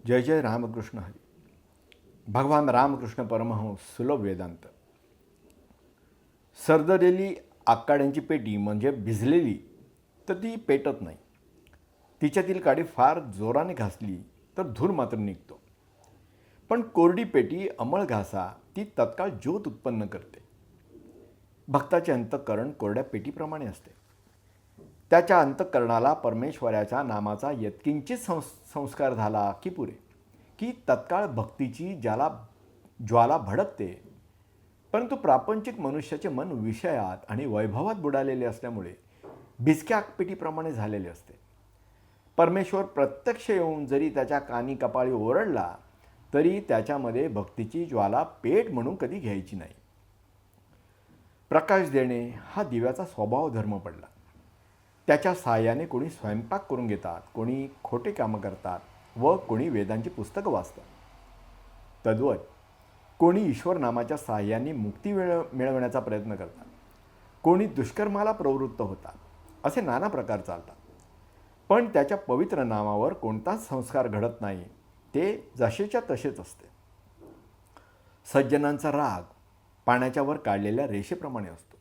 जय जय रामकृष्ण हरी. भगवान रामकृष्ण परमहंस सुलभ वेदांत. सरदरलेली आकाड्यांची पेटी म्हणजे भिजलेली तर ती पेटत नाही. तिच्यातील काडी फार जोराने घासली तर धूर मात्र निघतो. पण कोरडी पेटी अंमळ घासा ती तत्काळ ज्योत उत्पन्न करते. भक्ताचे अंतःकरण कोरड्या पेटीप्रमाणे असते. त्याच्या अंतःकरणाला परमेश्वराच्या नामाचा यत्किंचित संस्कार झाला की पुरे, की तत्काळ भक्तीची ज्वाला भडकते. परंतु प्रापंचिक मनुष्याचे मन विषयात आणि वैभवात बुडालेले असल्यामुळे भिजक्या आगपेटीप्रमाणे झालेले असते. परमेश्वर प्रत्यक्ष येऊन जरी त्याच्या कानी कपाळी ओरडला तरी त्याच्यामध्ये भक्तीची ज्वाला पेट म्हणून कधी घ्यायची नाही. प्रकाश देणे हा दिव्याचा स्वभाव धर्म पडला. त्याच्या साहाय्याने कोणी स्वयंपाक करून घेतात, कोणी खोटे कामं करतात व कोणी वेदांची पुस्तकं वाचतात. तद्वत कोणी ईश्वर नामाच्या साहाय्याने मुक्ती मिळवण्याचा प्रयत्न करतात, कोणी दुष्कर्माला प्रवृत्त होतात. असे नाना प्रकार चालतात. पण त्याच्या पवित्र नामावर कोणताच संस्कार घडत नाही. ते जसेच्या तसेच असते. सज्जनांचा राग पाण्याच्या वर काढलेल्या रेषेप्रमाणे असतो.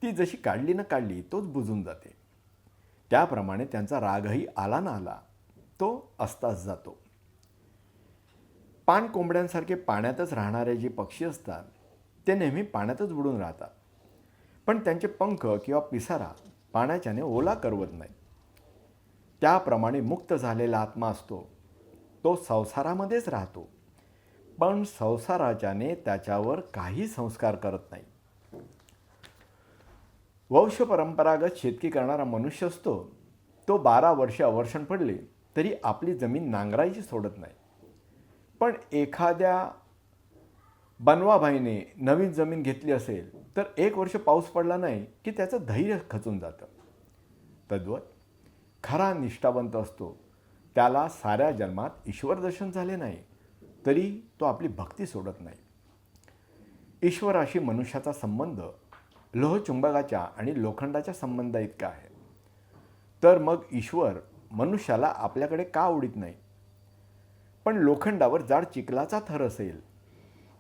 ती जशी काढली न काढली तोच बुजून जाते. त्याप्रमाणे त्यांचा रागही आला ना आला तो असताच जातो. पाण कोंबड्यांसारखे पाण्यातच राहणारे जे पक्षी असतात ते नेहमी पाण्यातच बुडून राहतात. पण त्यांचे पंख किंवा पिसारा पाण्याच्याने ओला करवत नाही. त्याप्रमाणे मुक्त झालेला आत्मा असतो तो संसारामध्येच राहतो, पण संसाराच्याने त्याच्यावर काही संस्कार करत नाही. वंश परंपरागत शेतकी करणारा मनुष्य असतो तो 12 वर्षे अवर्षण पडले तरी आपली जमीन नांगरायची सोडत नाही. पण एखाद्या बनवाभाईने नवीन जमीन घेतली असेल तर 1 वर्ष पाऊस पडला नाही की त्याचं धैर्य खचून जातं. तद्वत खरा निष्ठावंत असतो त्याला साऱ्या जन्मात ईश्वर दर्शन झाले नाही तरी तो आपली भक्ती सोडत नाही. ईश्वराशी मनुष्याचा संबंध लोहचुंबकाच्या आणि लोखंडाच्या संबंधा इतका आहे. तर मग ईश्वर मनुष्याला आपल्याकडे का आवडीत नाही? पण लोखंडावर जाड चिखलाचा थर असेल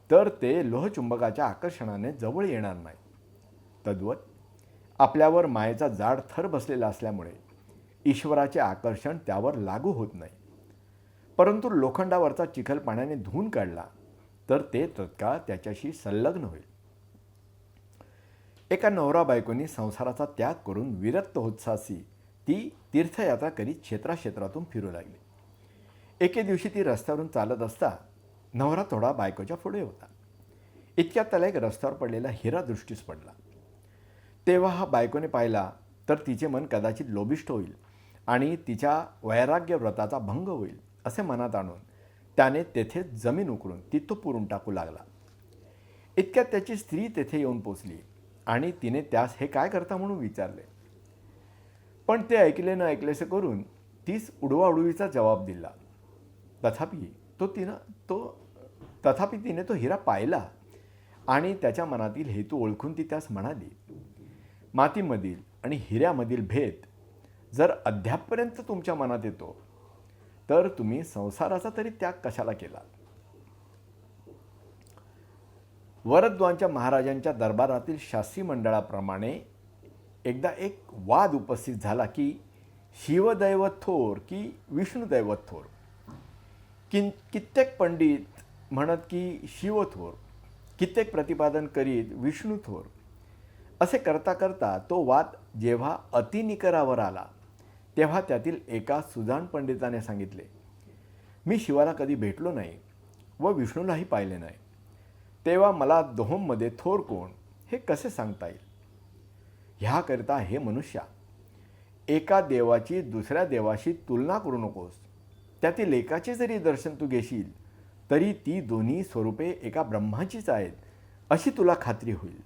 तर ते लोहचुंबकाच्या आकर्षणाने जवळ येणार नाही. तद्वत आपल्यावर मायेचा जाड थर बसलेला असल्यामुळे ईश्वराचे आकर्षण त्यावर लागू होत नाही. परंतु लोखंडावरचा चिखल पाण्याने धुवून काढला तर ते तत्काळ त्याच्याशी संलग्न होईल. एका नवरा बायकोनी संसाराचा त्याग करून विरक्त होतसासी ती तीर्थयात्रा करीत क्षेत्राक्षेत्रातून फिरू लागली. एके दिवशी ती रस्त्यावरून चालत असता नवरा थोडा बायकोच्या पुढे होता. इतक्यात त्याला एक रस्त्यावर पडलेला हिरा दृष्टीस पडला. तेव्हा हा बायकोने पाहिला तर तिचे मन कदाचित लोभिष्ट होईल आणि तिच्या वैराग्य व्रताचा भंग होईल असे मनात आणून त्याने तेथे जमीन उकरून ती तो पुरून टाकू लागला. इतक्यात त्याची स्त्री तेथे येऊन पोचली आणि तिने त्यास हे काय करता म्हणून विचारले. पण ते ऐकले न ऐकलेसे करून तीच उडवाउडवीचा जबाब दिला. तथापि तिने तो हिरा पाहिला आणि त्याच्या मनातील हेतू ओळखून ती त्यास म्हणाली, मातीमधील आणि हिऱ्यामधील भेद जर अद्यापपर्यंत तुमच्या मनात येतो तर तुम्ही संसाराचा तरी त्याग कशाला केला? वरद्वांच्या महाराजांच्या दरबारातील शास्त्री मंडळाप्रमाणे एकदा एक वाद उपस्थित झाला की शिवदैवत थोर की विष्णुदैवत थोर. कित्येक पंडित म्हणत की शिव थोर, कित्येक प्रतिपादन करीत विष्णू थोर. असे करता करता तो वाद जेव्हा अतिनिकरावर आला तेव्हा त्यातील एका सुजाण पंडिताने सांगितले, मी शिवाला कधी भेटलो नाही व विष्णूलाही पाहिले नाही, तेव्हा मला दोहोंमध्ये थोर कोण हे कसे सांगता येईल? ह्याकरिता हे मनुष्या, एका देवाची दुसऱ्या देवाशी तुलना करू नकोस. त्यातील एकाचे जरी दर्शन तू घेशील तरी ती दोन्ही स्वरूपे एका ब्रह्माचीच आहेत अशी तुला खात्री होईल.